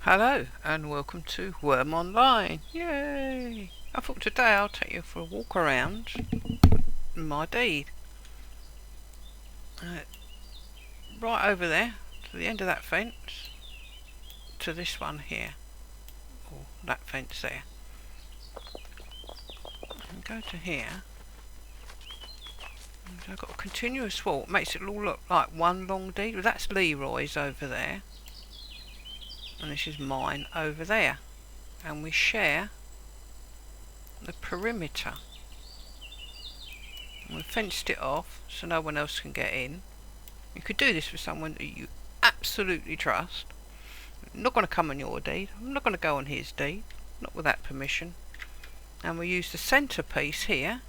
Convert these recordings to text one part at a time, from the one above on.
Hello and welcome to Wurm Online. Yay! I thought today I'll take you for a walk around my deed. Right over there, to the end of that fence, to this one here, or that fence there. And go to here. And I've got a continuous wall. It makes it all look like one long deed. Well, that's Leroy's over there. And this is mine over there. And we share the perimeter. And we've fenced it off so no one else can get in. You could do this with someone that you absolutely trust. I'm not going to come on your deed. I'm not going to go on his deed. Not with that permission. And we use the centrepiece here.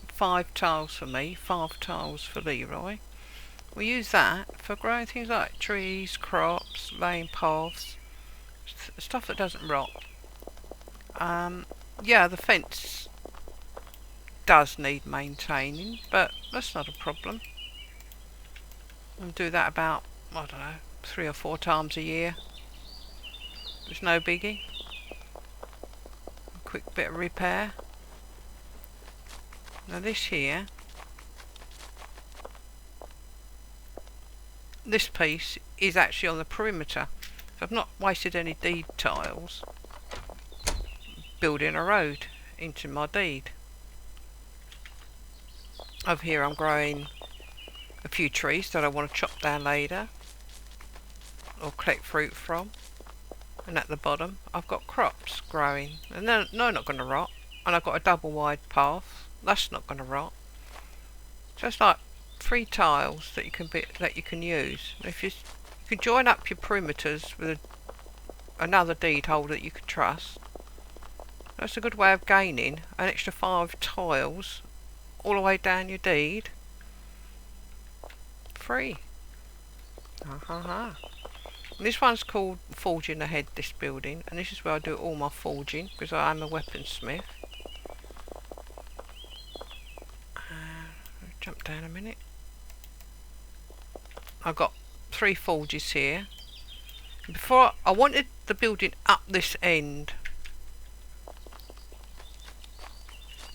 5 tiles for me, 5 tiles for Leroy. We use that for growing things like trees, crops, laying paths, stuff that doesn't rot. Yeah, the fence does need maintaining, but that's not a problem. We'll do that about, I don't know, 3 or 4 times a year. It's no biggie. A quick bit of repair. Now this here, this piece is actually on the perimeter. So I've not wasted any deed tiles building a road into my deed. Over here I'm growing a few trees that I want to chop down later or collect fruit from, and at the bottom I've got crops growing, and they're not going to rot, and I've got a double wide path that's not going to rot. So it's like 3 tiles that you can use. If you can join up your perimeters with another deed holder that you can trust, that's a good way of gaining an extra 5 tiles all the way down your deed free. This one's called Forging Ahead, this building, and this is where I do all my forging because I am a weaponsmith. Jump down a minute. I've got 3 forges here. Before I wanted the building up this end,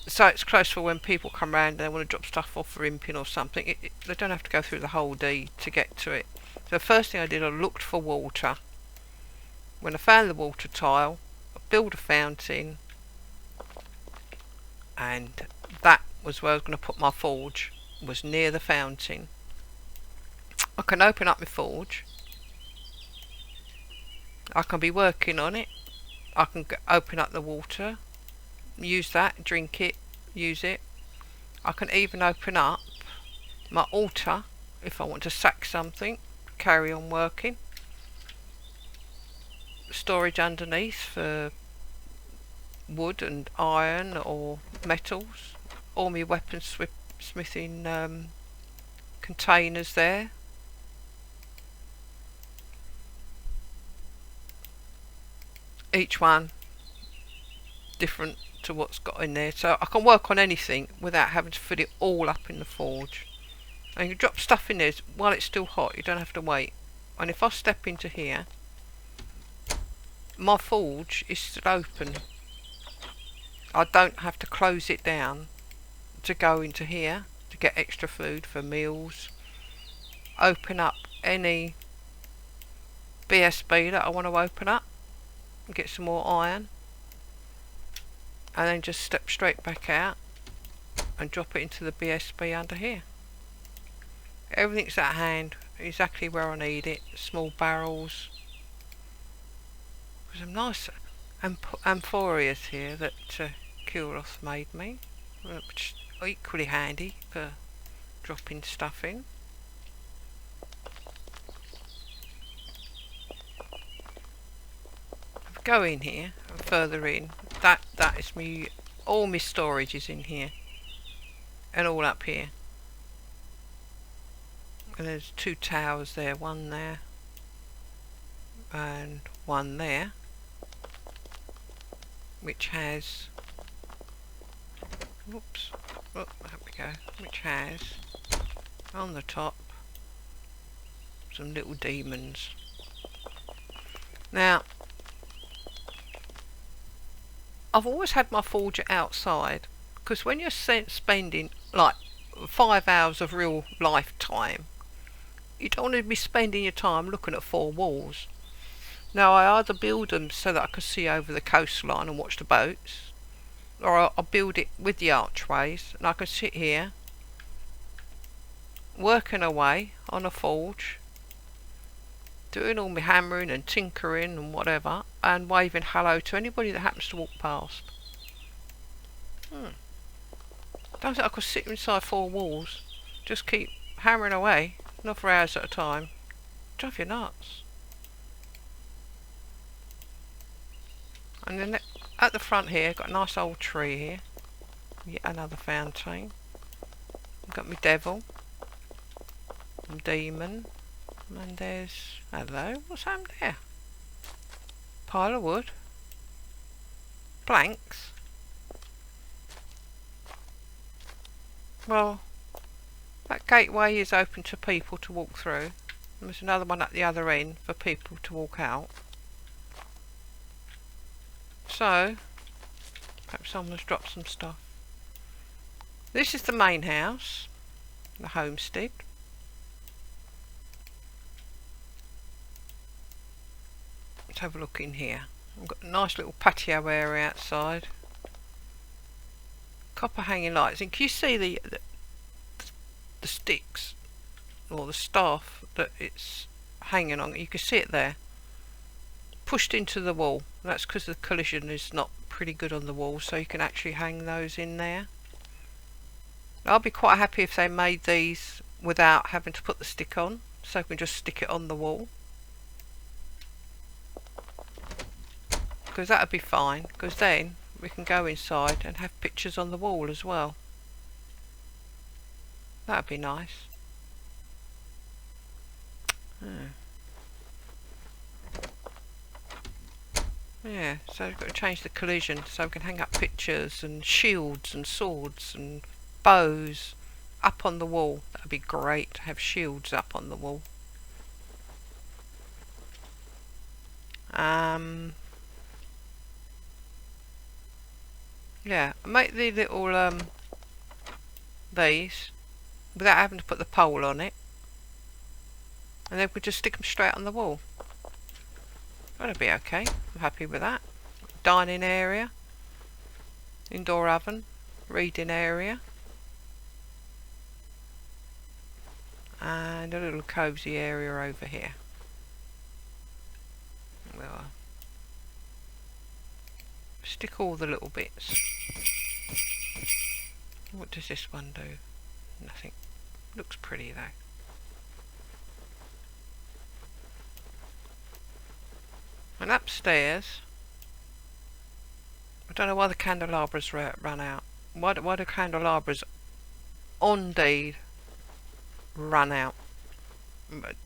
so it's close for when people come round and they want to drop stuff off for imping or something. They don't have to go through the whole deed to get to it. So the first thing I did, I looked for water. When I found the water tile, I built a fountain, and that was where I was going to put my forge, was near the fountain. I can open up my forge. I can be working on it. I can open up the water, use that, drink it, use it. I can even open up my altar if I want to sack something, carry on working. Storage underneath for wood and iron or metals. All my weaponsmithing containers there. Each one different to what's got in there, so I can work on anything without having to fill it all up in the forge. And you drop stuff in there while it's still hot, you don't have to wait. And if I step into here, my forge is still open. I don't have to close it down to go into here to get extra food for meals, open up any BSB that I want to open up and get some more iron, and then just step straight back out and drop it into the BSB under here. Everything's at hand, exactly where I need it. Small barrels. There's some nice amphorias here that Kuroth made me, which are equally handy for dropping stuff in. Go in here and further in. That is me. All my storage is in here, and all up here. And there's 2 towers there, one there and one there, which has, whoops, oh, there we go, which has on the top some little demons. Now, I've always had my forge outside, because when you're spending like 5 hours of real life time, you don't want to be spending your time looking at four walls. Now, I either build them so that I can see over the coastline and watch the boats, or I'll build it with the archways and I can sit here working away on a forge, doing all my hammering and tinkering and whatever, and waving hello to anybody that happens to walk past. Don't think I could sit inside four walls, just keep hammering away, not for hours at a time. Drive you nuts. And then at the front here, got a nice old tree here. Yet another fountain. I've got my devil, my demon, and there's, hello, what's happened there? Pile of wood, planks. Well, that gateway is open to people to walk through. And there's another one at the other end for people to walk out. So, perhaps someone's dropped some stuff. This is the main house, the homestead. Let's have a look in here. I've got a nice little patio area outside. Copper hanging lights. And can you see the sticks or the staff that it's hanging on? You can see it there. Pushed into the wall. That's because the collision is not pretty good on the wall, so you can actually hang those in there. I'll be quite happy if they made these without having to put the stick on, so we can just stick it on the wall, because that would be fine, because then we can go inside and have pictures on the wall as well. That would be nice. Yeah, so we've got to change the collision so we can hang up pictures and shields and swords and bows up on the wall. That would be great to have shields up on the wall. Yeah, make the little these without having to put the pole on it, and then we just stick them straight on the wall. That'll be okay. I'm happy with that. Dining area, indoor oven, reading area, and a little cosy area over here. Well, stick all the little bits. What does this one do? Nothing. Looks pretty though. And upstairs, I don't know why the candelabras run out. Why do candelabras indeed run out? It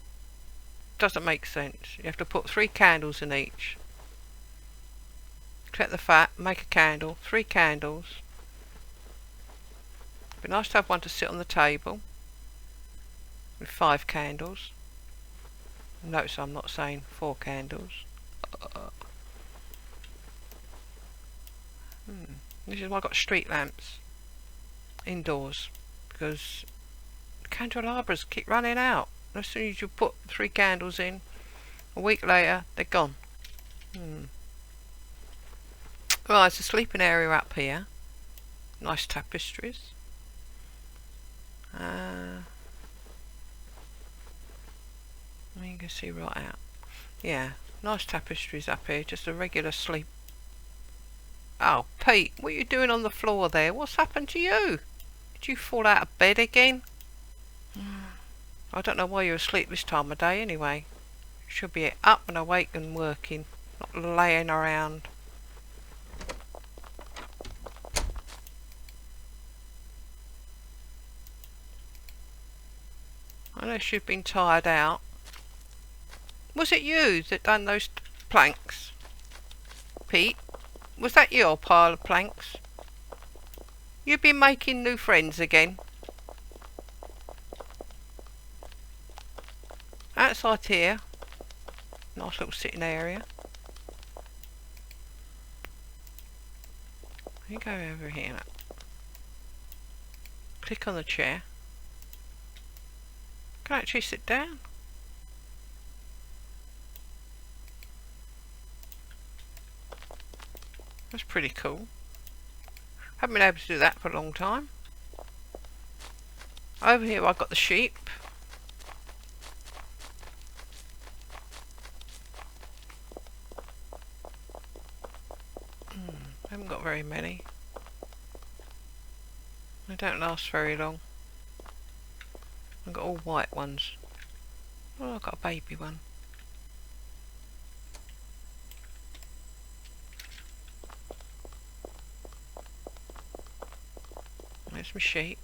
doesn't make sense. You have to put 3 candles in each. Collect the fat, make a candle, 3 candles. It'd be nice to have one to sit on the table with 5 candles. Notice I'm not saying 4 candles. This is why I've got street lamps indoors, because candelabras keep running out. As soon as you put 3 candles in, a week later they're gone. Right, it's a sleeping area up here. Nice tapestries. You can see right out. Yeah, nice tapestries up here. Just a regular sleep. Oh, Pete, what are you doing on the floor there? What's happened to you? Did you fall out of bed again? I don't know why you're asleep this time of day anyway. You should be up and awake and working, not laying around. Unless you've been tired out. Was it you that done those planks, Pete? Was that your pile of planks? You've been making new friends again. Outside here, Nice little sitting area. You go over here now. Click on the chair. Can I actually sit down? That's pretty cool. Haven't been able to do that for a long time. Over here I've got the sheep. Haven't got very many. They don't last very long. I've got all white ones. Oh, I've got a baby one. There's my sheep.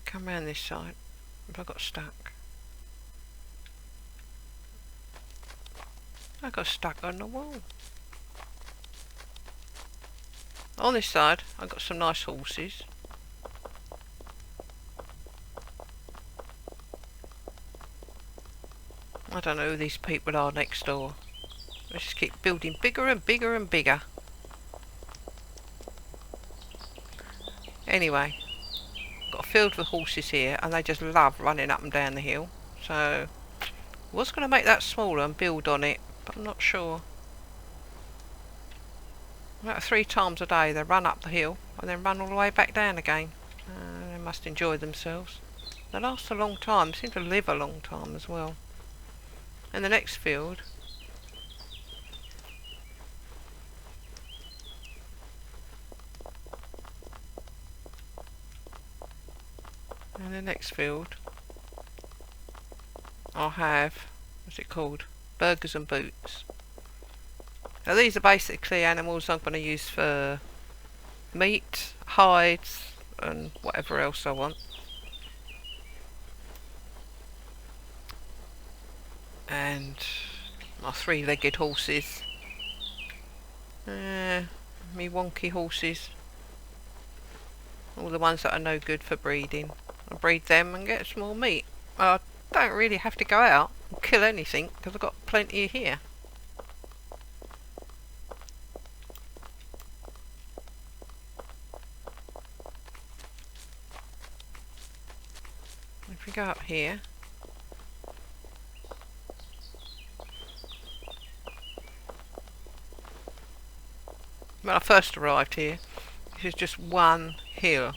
Come round this side. Have I got stuck? I got stuck on the wall. On this side, I've got some nice horses. I don't know who these people are next door. They just keep building bigger and bigger and bigger. Anyway, got a field with horses here, and they just love running up and down the hill. So, I was going to make that smaller and build on it, but I'm not sure. About 3 times a day they run up the hill and then run all the way back down again. They must enjoy themselves. They last a long time, they seem to live a long time as well. In the next field, I'll have, what's it called? Burgers and boots. Now these are basically animals I'm going to use for meat, hides and whatever else I want. And my 3-legged horses. Me wonky horses. All the ones that are no good for breeding. I breed them and get some more meat. I don't really have to go out and kill anything because I've got plenty here. If we go up here, when I first arrived here, this is just one hill.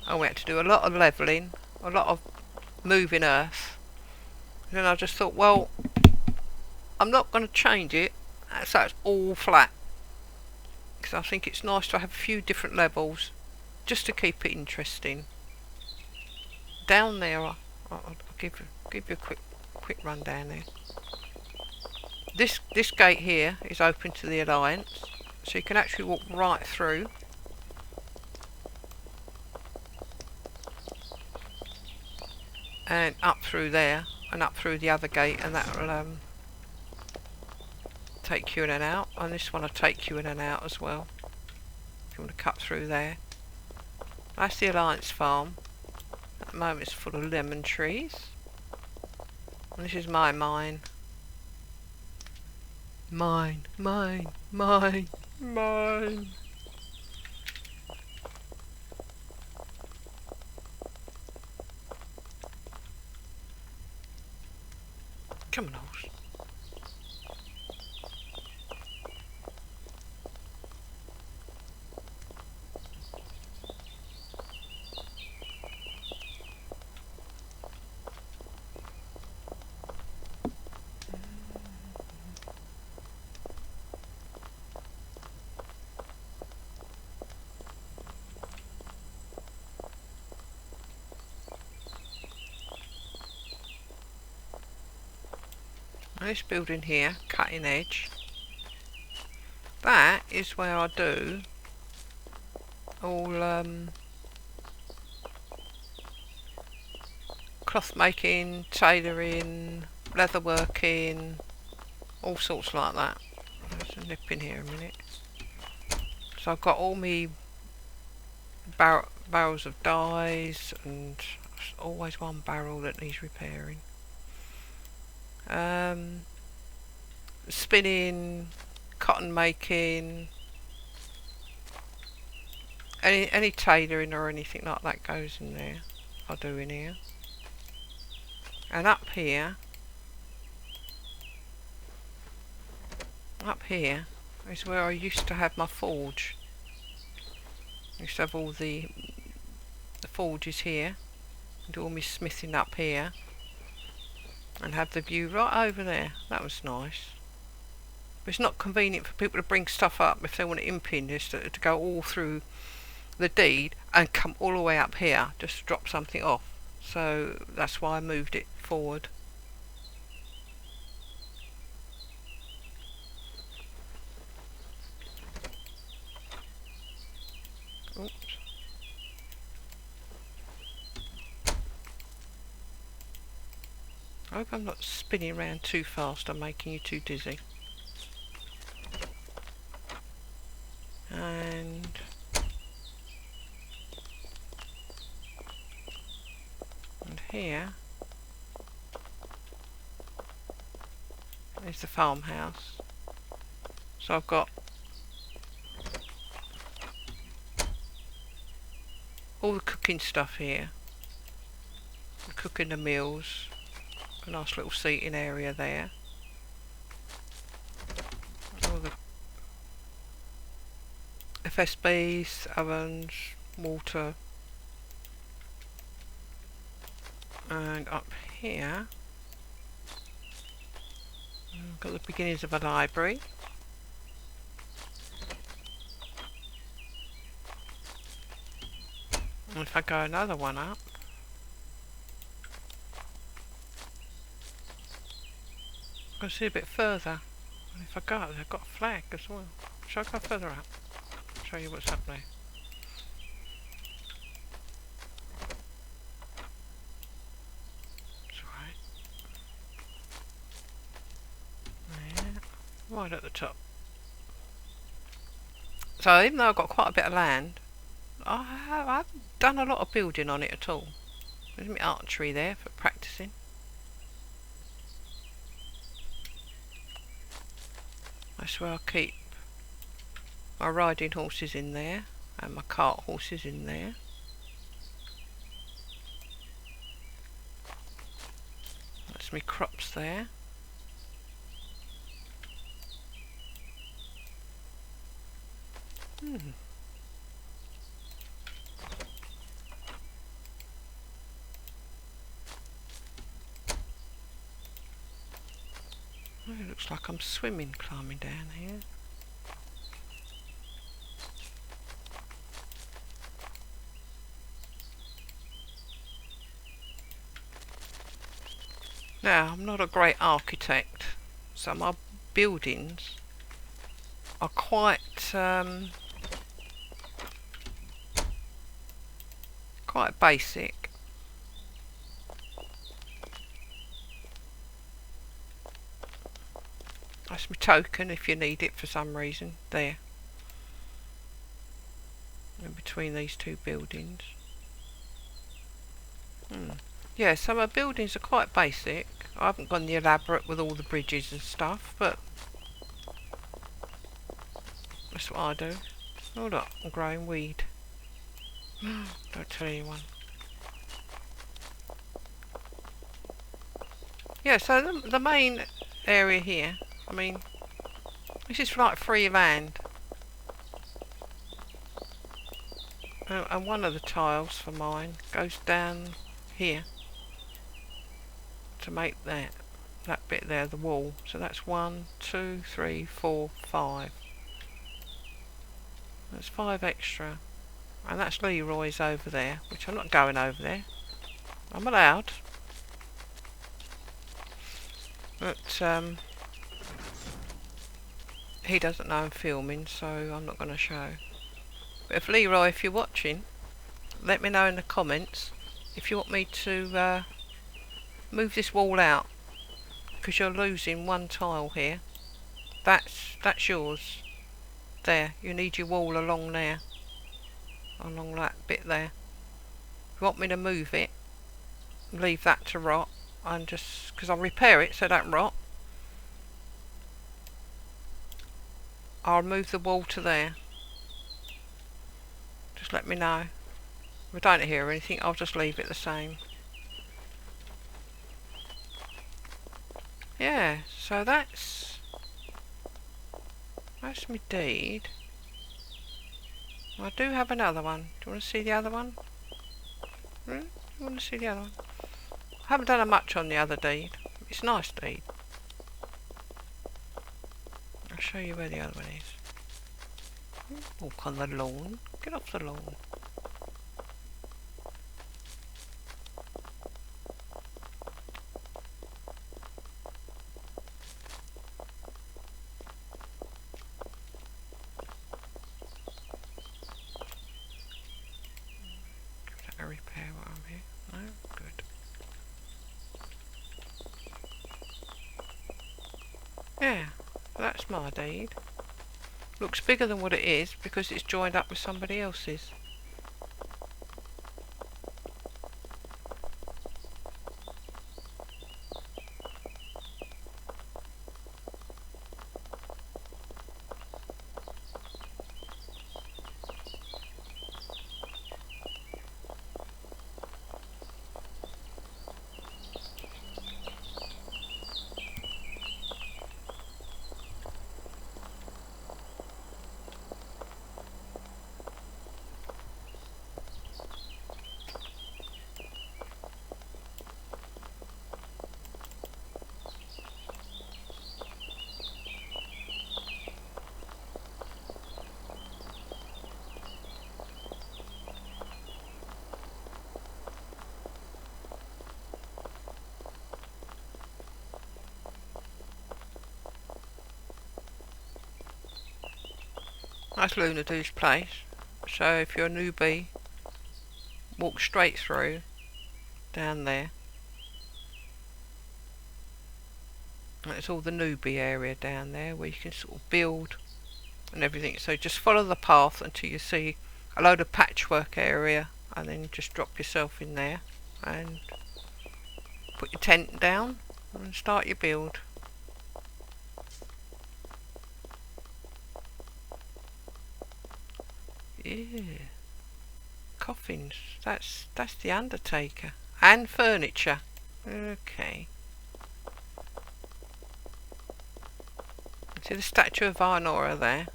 I had to do a lot of levelling, a lot of moving earth. And then I just thought, well, I'm not going to change it so it's all flat, because I think it's nice to have a few different levels just to keep it interesting. Down there, I'll give you a quick run down there. This gate here is open to the Alliance, so you can actually walk right through. And up through there, and up through the other gate, and that will take you in and out. And this one will take you in and out as well, if you want to cut through there. That's the Alliance farm. At the moment it's full of lemon trees. And this is my mine. Mine. Come on, horse. This building here, cutting edge, that is where I do all cloth making, tailoring, leather working, all sorts like that. Let's nip in here a minute. So I've got all me barrels of dyes, and there's always one barrel that needs repairing. spinning, cotton making, any tailoring or anything like that goes in there. I'll do in here. And up here is where I used to have my forge. I used to have all the forges here, and do all my smithing up here, and have the view right over there. That was nice. But it's not convenient for people to bring stuff up if they want to impin this to go all through the deed and come all the way up here just to drop something off. So that's why I moved it forward. Oops. I hope I'm not spinning around too fast and making you too dizzy. And here is the farmhouse. So I've got all the cooking stuff here, cooking the meals, a nice little seating area there, all the FSBs, ovens, water, and up here I've got the beginnings of a library. And if I go another one up, I can see a bit further. And if I go up there, I've got a flag as well. Shall I go further up? Show you what's up there. That's right. Yeah, right at the top. So even though I've got quite a bit of land, I haven't done a lot of building on it at all. There's my archery there for practicing. That's where I keep my riding horses in there, and my cart horses in there. That's my crops there. Oh, it looks like I'm swimming climbing down here. Now, I'm not a great architect, so my buildings are quite basic. That's my token if you need it for some reason, there. In between these two buildings. Yeah, so my buildings are quite basic. I haven't gone the elaborate with all the bridges and stuff, but that's what I do. Hold up, I'm growing weed. Don't tell anyone. Yeah, so the main area here, I mean, this is like free land. And one of the tiles for mine goes down here to make that bit there, the wall. So that's 1, 2, 3, 4, 5. That's 5 extra. And that's Leroy's over there, which I'm not going over there. I'm allowed. But he doesn't know I'm filming, so I'm not going to show. But if Leroy, if you're watching, let me know in the comments if you want me to move this wall out, because you're losing one tile here. That's yours. There, you need your wall along there, along that bit there. If you want me to move it, leave that to rot, and just because I'll repair it so it don't rot. I'll move the wall to there. Just let me know. If I don't hear anything, I'll just leave it the same. Yeah, so that's my deed. I do have another one. Do you want to see the other one? Do you want to see the other one? I haven't done much on the other deed. It's a nice deed. I'll show you where the other one is. Walk on the lawn. Get off the lawn. Give that a repair while I'm here. No? Good. Yeah, that's my deed. Looks bigger than what it is because it's joined up with somebody else's. That's Luna Doo's place. So if you're a newbie, walk straight through down there. And it's all the newbie area down there where you can sort of build and everything. So just follow the path until you see a load of patchwork area, and then just drop yourself in there and put your tent down and start your build. Yeah. Coffins. That's the undertaker. And furniture. Okay. See the statue of Varnora there?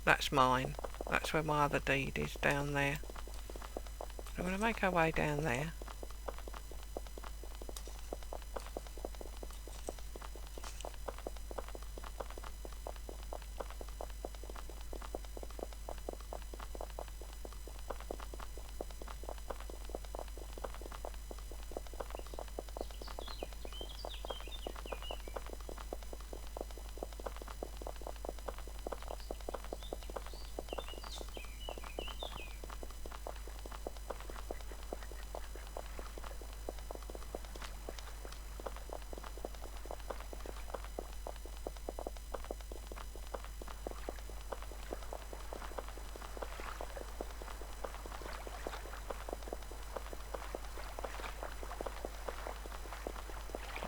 That's mine. That's where my other deed is, down there. So we're going to make our way down there.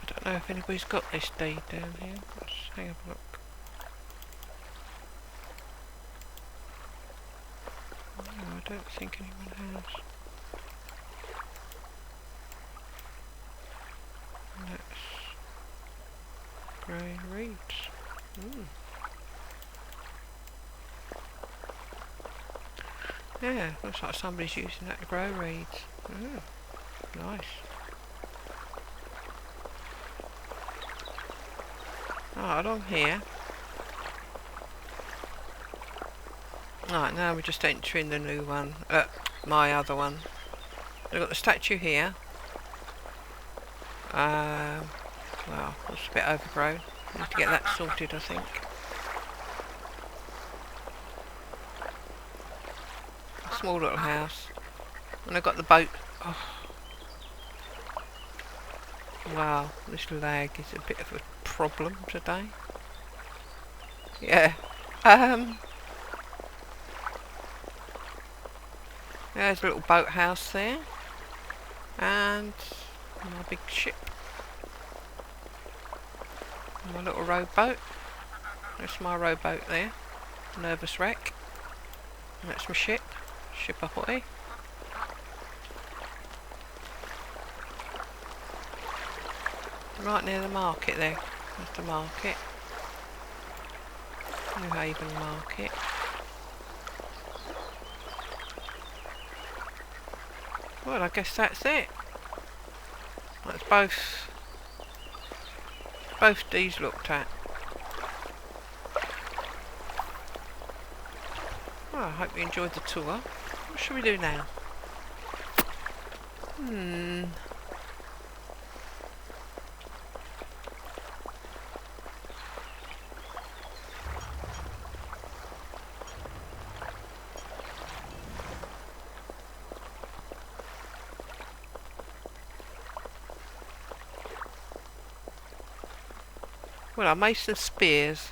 I don't know if anybody's got this deed down here. Let's have a look. No, I don't think anyone has. That's grey reeds. Yeah, looks like somebody's using that to grow reeds. Nice. Right, along here. Right, now we're just entering the new one. My other one. We've got the statue here. Well, it's a bit overgrown. Need to get that sorted, I think. A small little house. And I've got the boat. Oh. Wow, this lag is a bit of a problem today. Yeah. There's a little boathouse there. And my big ship. My little rowboat. That's my rowboat there. Nervous wreck. That's my ship. Ship ahoy. Right near the market there. There's the market. New Haven Market. Well, I guess that's it. That's both these looked at. Well, I hope you enjoyed the tour. What should we do now? Well, I made some spears.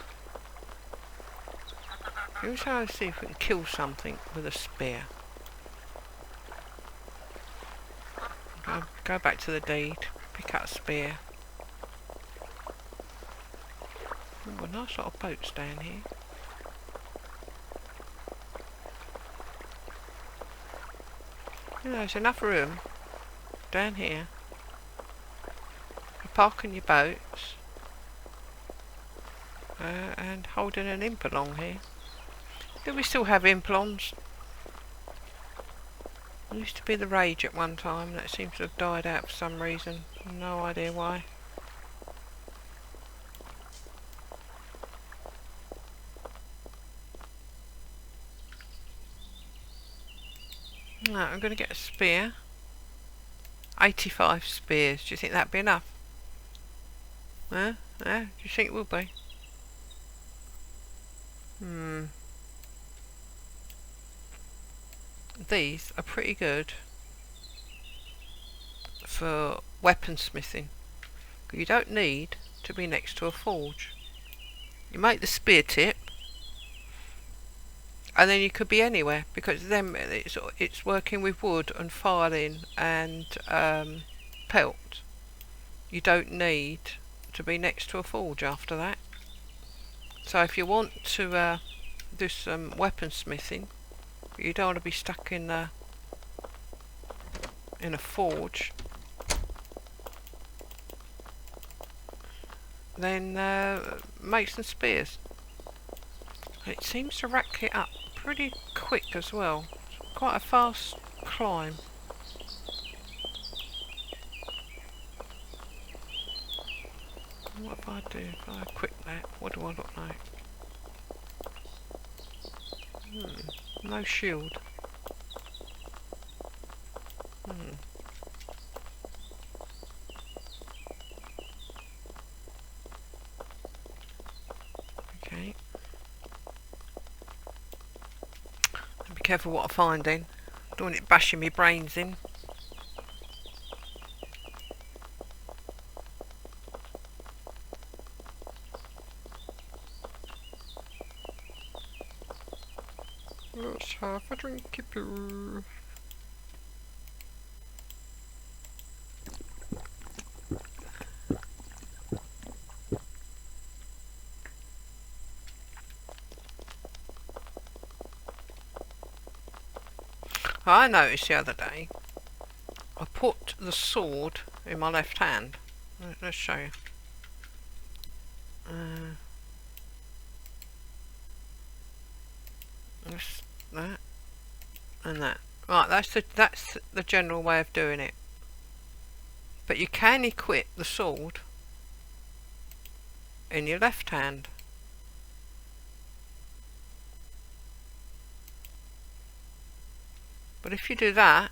Let's try and see if we can kill something with a spear. Go back to the deed. Pick up a spear. Oh, nice lot of boats down here. You know, there's enough room down here for parking your boats and holding an imp along here. Do we still have implons? It used to be the rage at one time. That seems to have died out for some reason. No idea why. Right, I'm going to get a spear. 85 spears. Do you think that'd be enough? Huh? Yeah? Do you think it will be? These are pretty good for weaponsmithing. You don't need to be next to a forge. You make the spear tip, and then you could be anywhere, because then it's working with wood and filing and pelt. You don't need to be next to a forge after that. So if you want to do some weaponsmithing, but you don't want to be stuck in a forge, then make some spears. It seems to rack it up pretty quick as well. It's quite a fast climb. What if I do? If I equip that, what do I look like? No shield. Okay. Be careful what I find in. Don't want it bashing my brains in. Let's have a drinky poo. I noticed the other day I put the sword in my left hand. Let's show you. That and that. Right, that's the general way of doing it. But you can equip the sword in your left hand. But if you do that,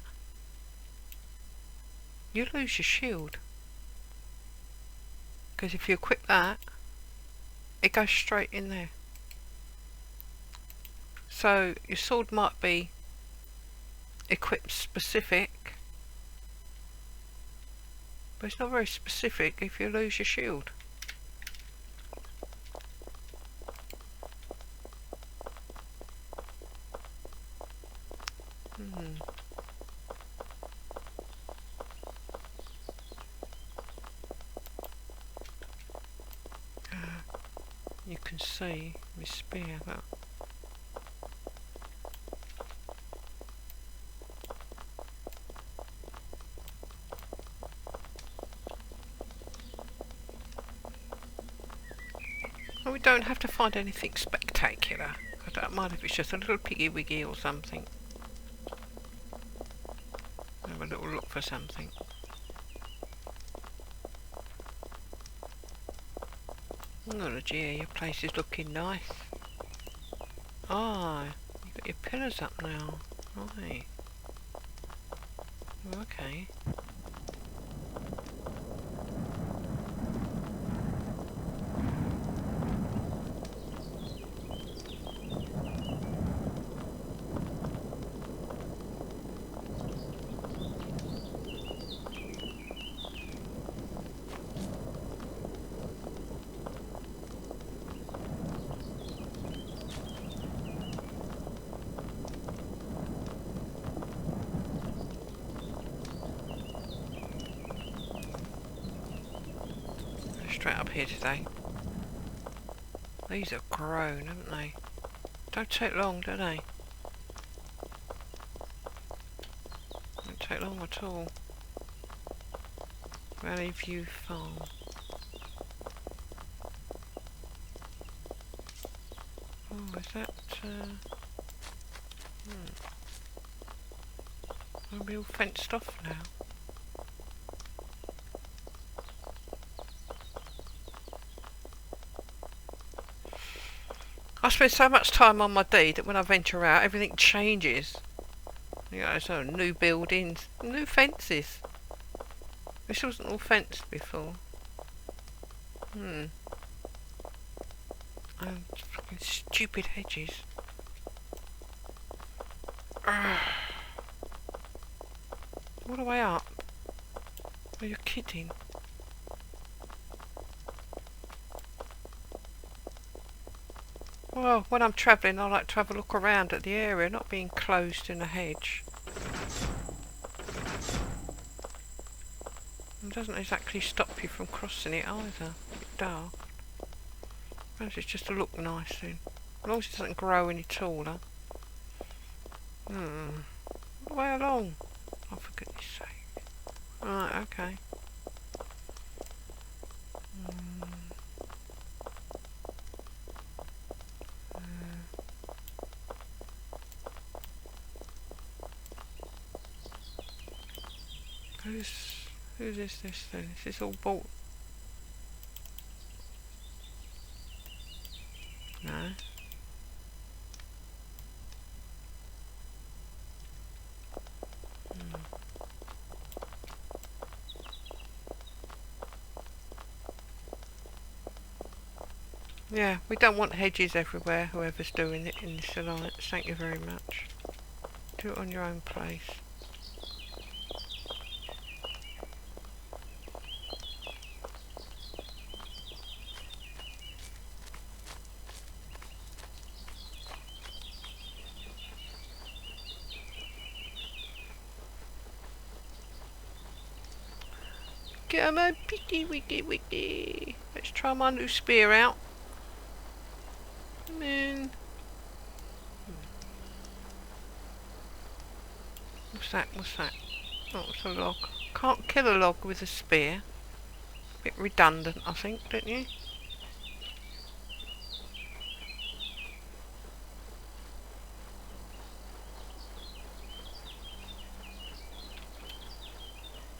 you lose your shield. Because if you equip that, it goes straight in there. So your sword might be equipped specific, but it's not very specific if you lose your shield. You can see my spear. Look. And we don't have to find anything spectacular. I don't mind if it's just a little piggy wiggy or something. Have a little look for something. Oh dear, your place is looking nice. Ah, you've got your pillars up now. Right. Oh, okay. Straight up here today. These have grown, haven't they? Don't take long, do they? Don't take long at all. Valley View Farm. Oh, is that are we all fenced off now? I spend so much time on my deed that when I venture out, everything changes. You know, so new buildings, new fences. This wasn't all fenced before. And fucking stupid hedges. All the way up. Are you kidding? Well, when I'm travelling, I like to have a look around at the area, not being closed in a hedge. It doesn't exactly stop you from crossing it either. A bit dark. Perhaps it's just to look nice then. As long as it doesn't grow any taller. All the way along. Oh, for goodness sake. Right, okay. Whose is this then? Is this all bought? No. Yeah, we don't want hedges everywhere, whoever's doing it in this alliance. Thank you very much. Do it on your own place. Come on, picky wicky wicky. Let's try my new spear out. Come in. What's that? What's that? Oh, it's a log. Can't kill a log with a spear. Bit redundant, I think, don't you?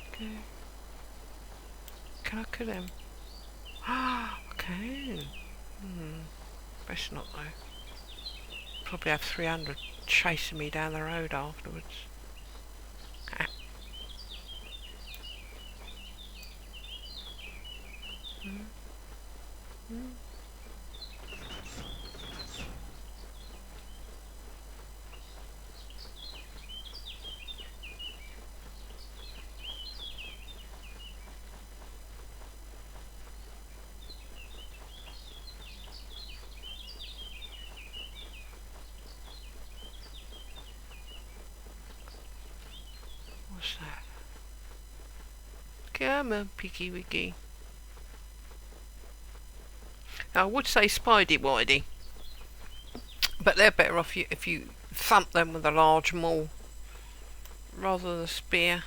Okay. Can I kill him? Ah, I can. Best not though. Probably have 300 chasing me down the road afterwards. Ah. What's that? Come on, picky wicky. Now, I would say Spidey Widey, but they're better off if you thump them with a large maul rather than a spear.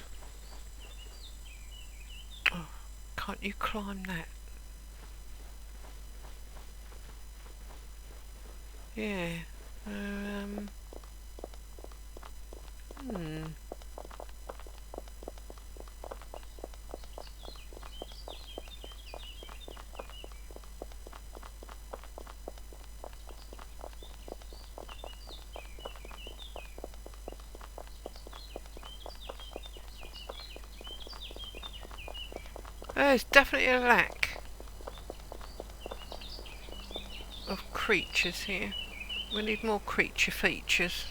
Oh, can't you climb that? Yeah. Um. Hmm. There's definitely a lack of creatures here. We need more creature features.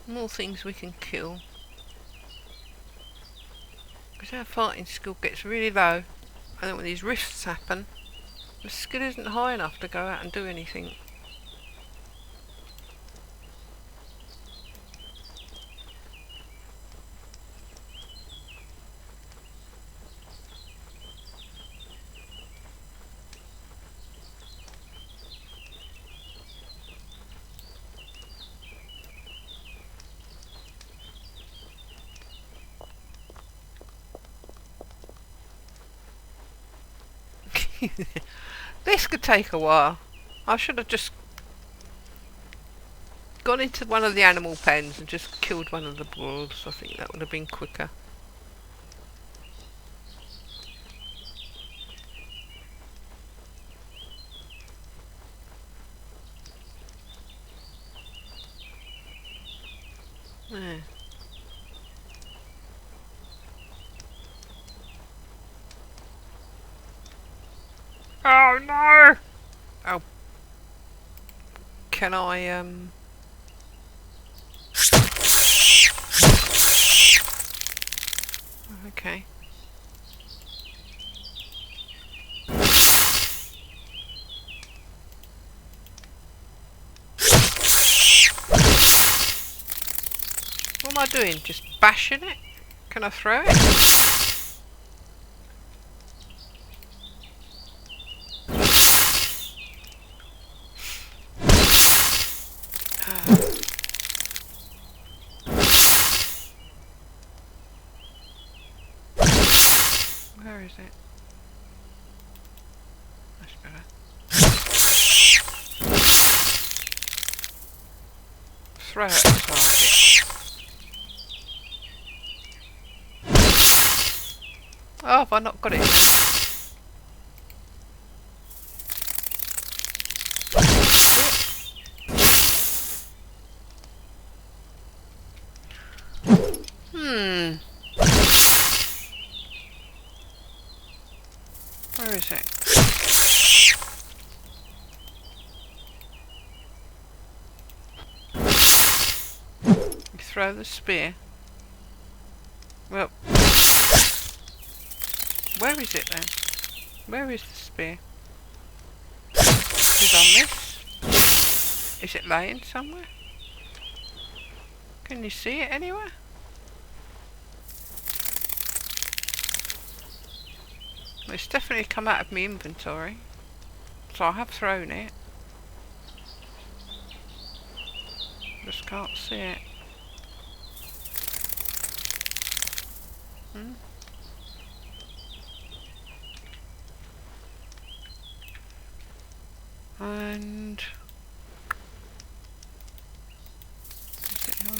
More things we can kill. Because our fighting skill gets really low. And then when these rifts happen, the skill isn't high enough to go out and do anything. This could take a while. I should have just gone into one of the animal pens and just killed one of the wolves. I think that would have been quicker. Yeah. Oh no! Oh, can I Okay. What am I doing? Just bashing it? Can I throw it? Where is it? That's better. Throw it at the target. Oh, have I not got it? Hmm. Where is it? You throw the spear. Well, where is it then? Where is the spear? Did I miss? Is it laying somewhere? Can you see it anywhere? Well, it's definitely come out of my inventory. So I have thrown it. Just can't see it. Hmm? And is it on?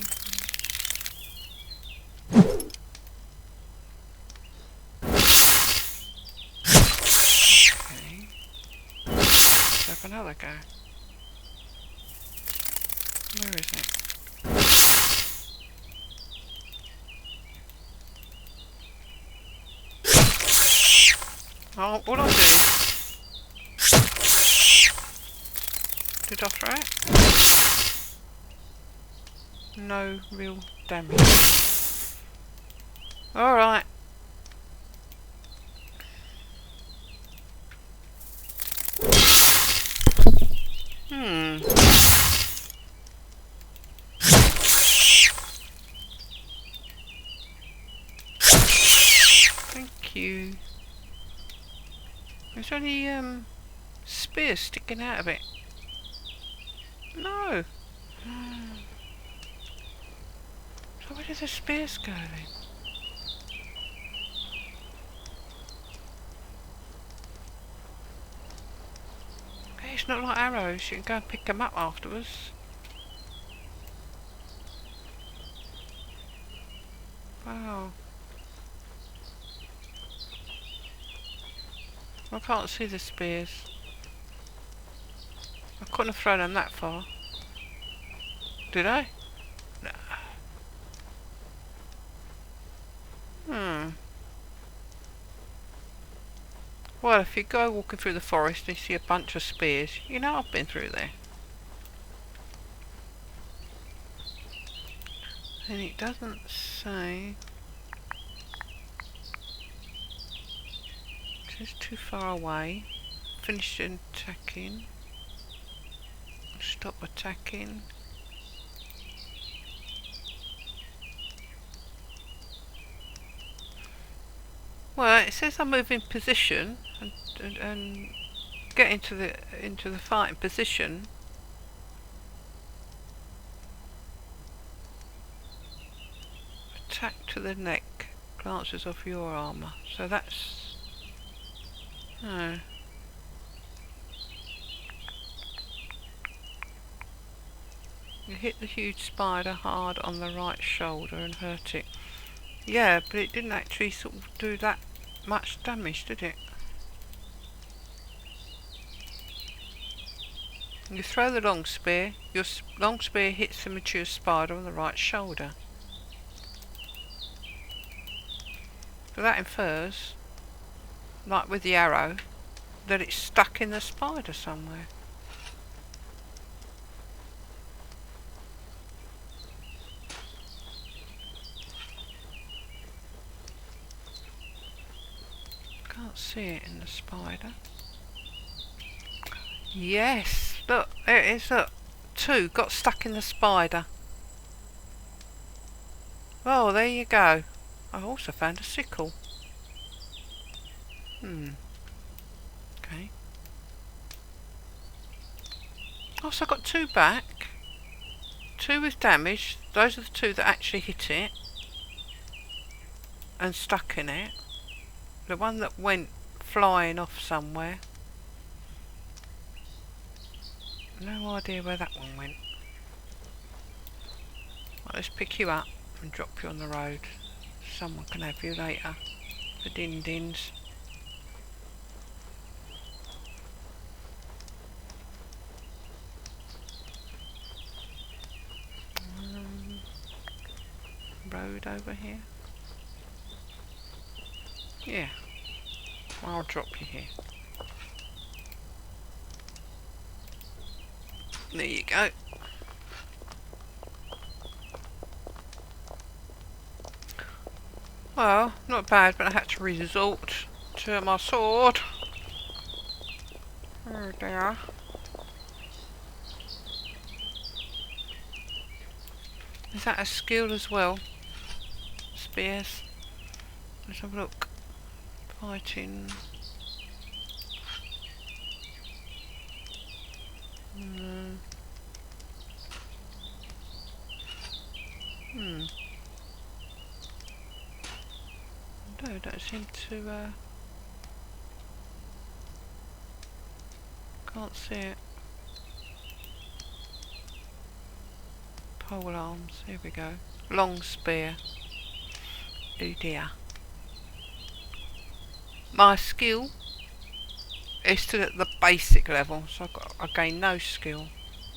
Okay. Let's have another go. Where is it? Oh, what I do? Did I throw it? No real damage. Alright. Hmm. Thank you. There's only spears sticking out of it. No. So where did the spears go then? It's not like arrows. You can go and pick them up afterwards. Wow. I can't see the spears. I couldn't have thrown them that far. Did I? No. Hmm. Well, if you go walking through the forest and you see a bunch of spears, you know I've been through there. And it doesn't say... It says too far away. Finish attacking. Stop attacking. Well, it says I move in position and get into the fighting position. Attack to the neck. Glances off your armour. So that's... Oh. You hit the huge spider hard on the right shoulder and hurt it. Yeah, but it didn't actually sort of do that much damage, did it? You throw the long spear. Your long spear hits the mature spider on the right shoulder. So that infers, like with the arrow, that it's stuck in the spider somewhere. Can't see it in the spider. Yes, look, there it is, look. 2 got stuck in the spider. Oh, there you go. I also found a sickle. Okay. Oh, so I got 2 back. 2 with damage. Those are the 2 that actually hit it and stuck in it. The one that went flying off somewhere. No idea where that one went. Well, let's pick you up and drop you on the road. Someone can have you later. The din-dins. Road over here. Yeah. I'll drop you here. There you go. Well, not bad, but I had to resort to my sword. Oh dear. Is that a skill as well? Spears. Let's have a look. Fighting. No, don't seem to, can't see it. Pole arms, here we go. Long spear. Oh dear. My skill is still at the basic level, so I gain no skill.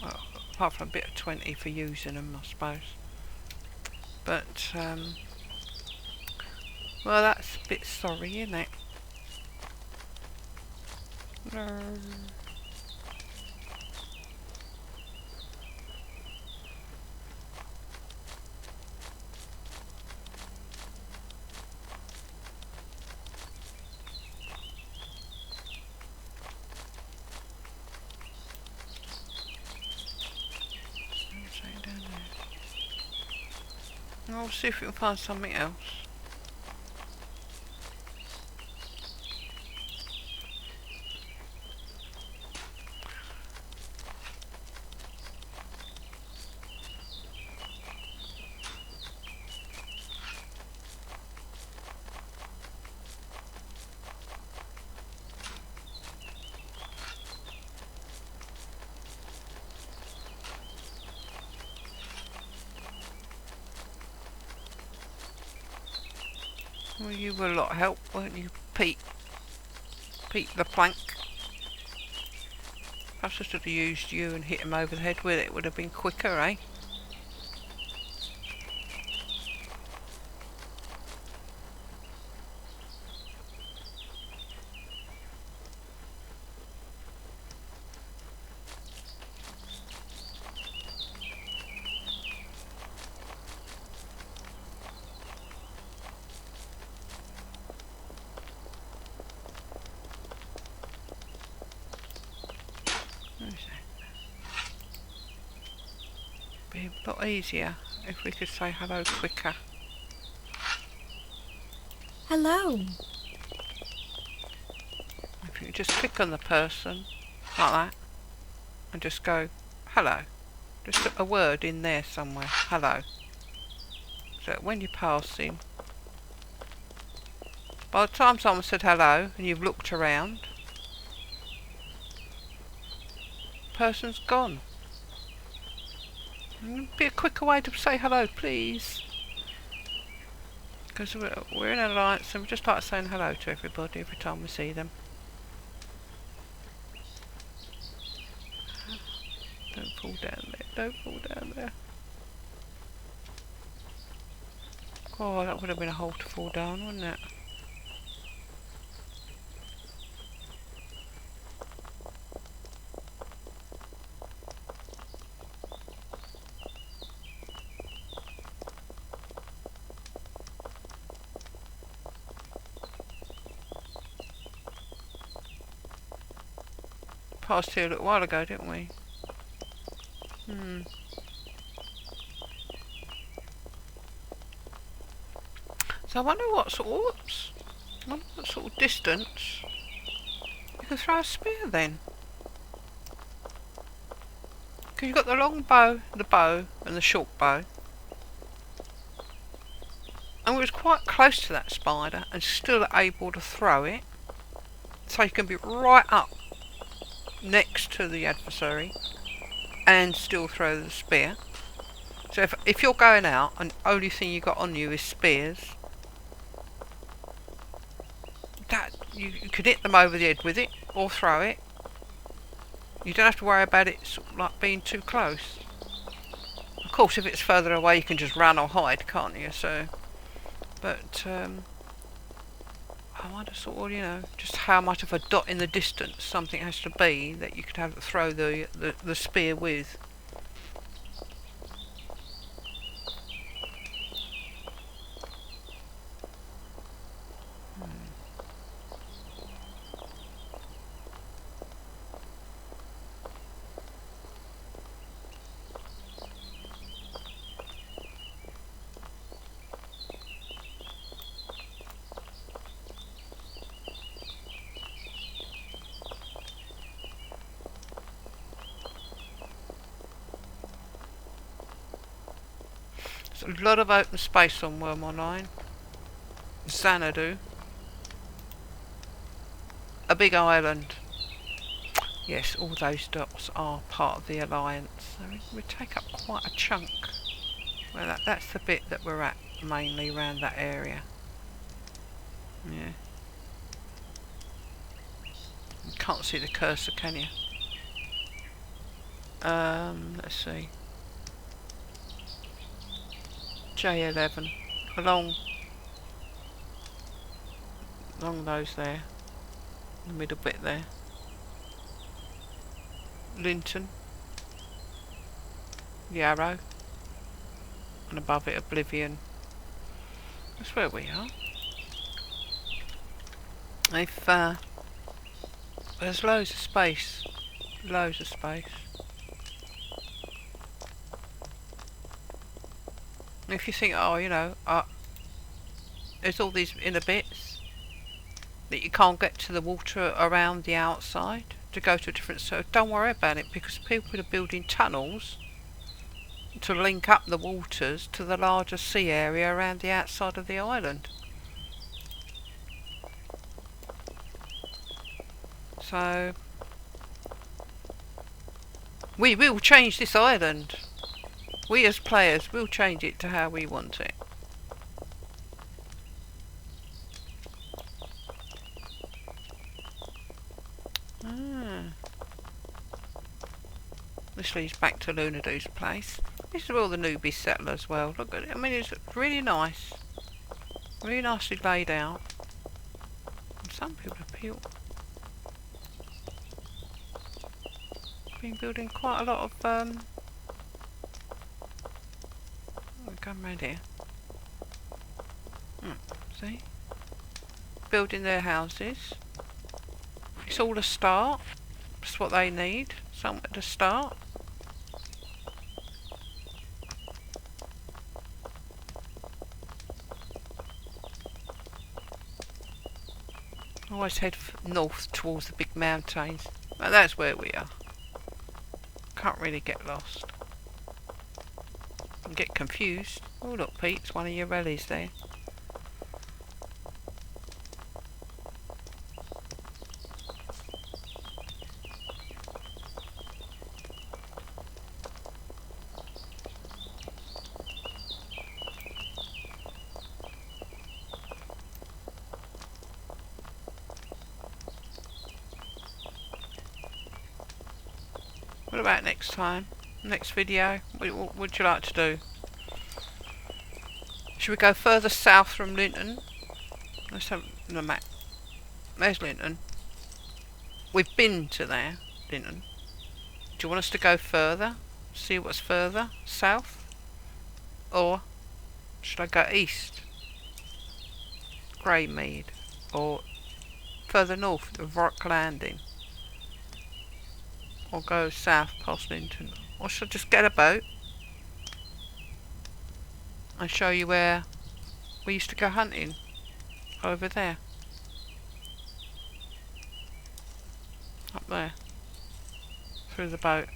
Well, apart from a bit of 20 for using them, I suppose. But, well, that's a bit sorry, isn't it? No. I'll see if we can find something else. Well, you were a lot of help, weren't you, Pete? Pete the plank. Perhaps I should have used you and hit him over the head with it. Would have been quicker, eh? Be a lot easier if we could say hello quicker. Hello. If you just click on the person like that and just go hello, just a word in there somewhere, hello, so that when you're passing, by the time someone said hello and you've looked around, the person's gone. Be a quicker way to say hello, please, because we're in an alliance and we just like saying hello to everybody every time we see them. Don't fall down there, don't fall down there. Oh, that would have been a hole to fall down, wouldn't it? Passed here a little while ago, didn't we? So I wonder what sort of, oops, I wonder what sort of distance you can throw a spear then. Because you've got the long bow, and the short bow. And we was quite close to that spider and still able to throw it. So you can be right up next to the adversary and still throw the spear. So if you're going out and the only thing you got on you is spears, that you could hit them over the head with it or throw it. You don't have to worry about it sort of like being too close. Of course, if it's further away, you can just run or hide, can't you? So, but I wonder sort of, you know, just how much of a dot in the distance something has to be that you could have to throw the spear with. There's a lot of open space on Wurm Online. Xanadu. A big island. Yes, all those dots are part of the alliance. So we take up quite a chunk. Well, that's the bit that we're at, mainly around that area. Yeah. You can't see the cursor, can you? Let's see. J11. Along those there. The middle bit there. Linton. The arrow. And above it, Oblivion. That's where we are. If there's loads of space. Loads of space. If you think, oh, you know, there's all these inner bits that you can't get to the water around the outside to go to a different, so don't worry about it, because people are building tunnels to link up the waters to the larger sea area around the outside of the island. So we will change this island. We as players will change it to how we want it. Ah. This leads back to Lunadoo's place. This is where all the newbies settle as well. Look at it. I mean, it's really nice. Really nicely laid out. And some people have been building quite a lot of we're going round here. See? Building their houses. It's all a start. That's what they need. Somewhere to start. Always head north towards the big mountains. Well, that's where we are. Can't really get lost. And get confused. Oh look, Pete, it's one of your rallies there. What about next time? Next video? What would you like to do? Should we go further south from Linton? Let's have the map. There's Linton. We've been to there, Linton. Do you want us to go further? See what's further? South? Or should I go east? Greymead? Or further north of Rock Landing? Or go south past Linton? Or should I just get a boat and show you where we used to go hunting? Over there. Up there. Through the boat.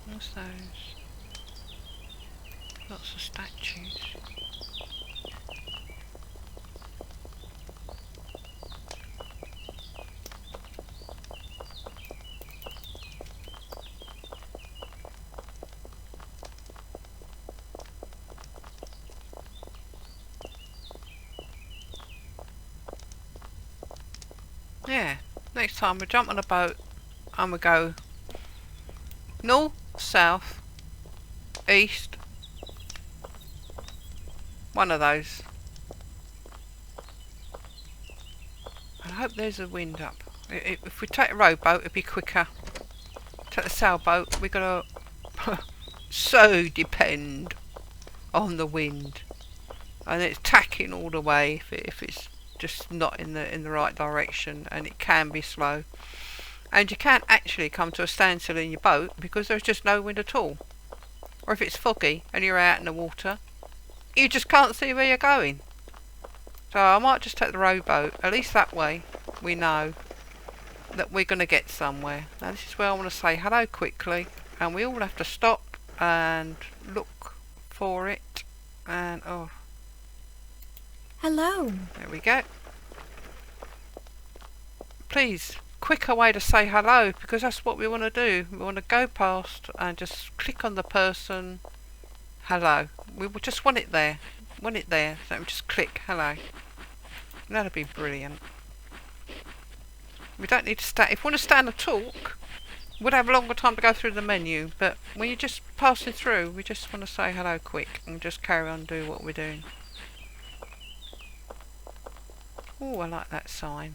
What's those? Lots of statues. Yeah, next time we jump on a boat and we go north, south, east, one of those. I hope there's a wind up. If we take a rowboat it'd be quicker. Take the sailboat, we gotta so depend on the wind, and it's tacking all the way if it's just not in the right direction, and it can be slow. And you can't actually come to a standstill in your boat because there's just no wind at all. Or if it's foggy and you're out in the water, you just can't see where you're going. So I might just take the rowboat. At least that way we know that we're going to get somewhere. Now this is where I want to say hello quickly, and we all have to stop and look for it. And oh, hello. There we go. Please, quicker way to say hello, because that's what we want to do. We want to go past and just click on the person. Hello. We just want it there. Want it there. So we just click hello. That'd be brilliant. We don't need to stand. If we want to stand and talk, we'd have a longer time to go through the menu. But when you're just passing through, we just want to say hello quick and just carry on do what we're doing. Oh, I like that sign.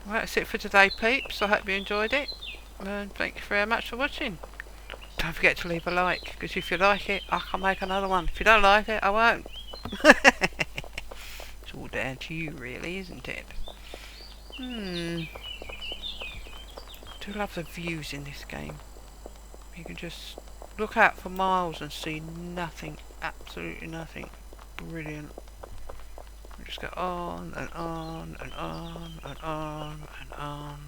Well, that's it for today, peeps. I hope you enjoyed it, and thank you very much for watching. Don't forget to leave a like, because if you like it, I can make another one. If you don't like it, I won't. It's all down to you, really, isn't it? I do love the views in this game. You can just look out for miles and see nothing, absolutely nothing. Brilliant. We just go on and on and on and on and on.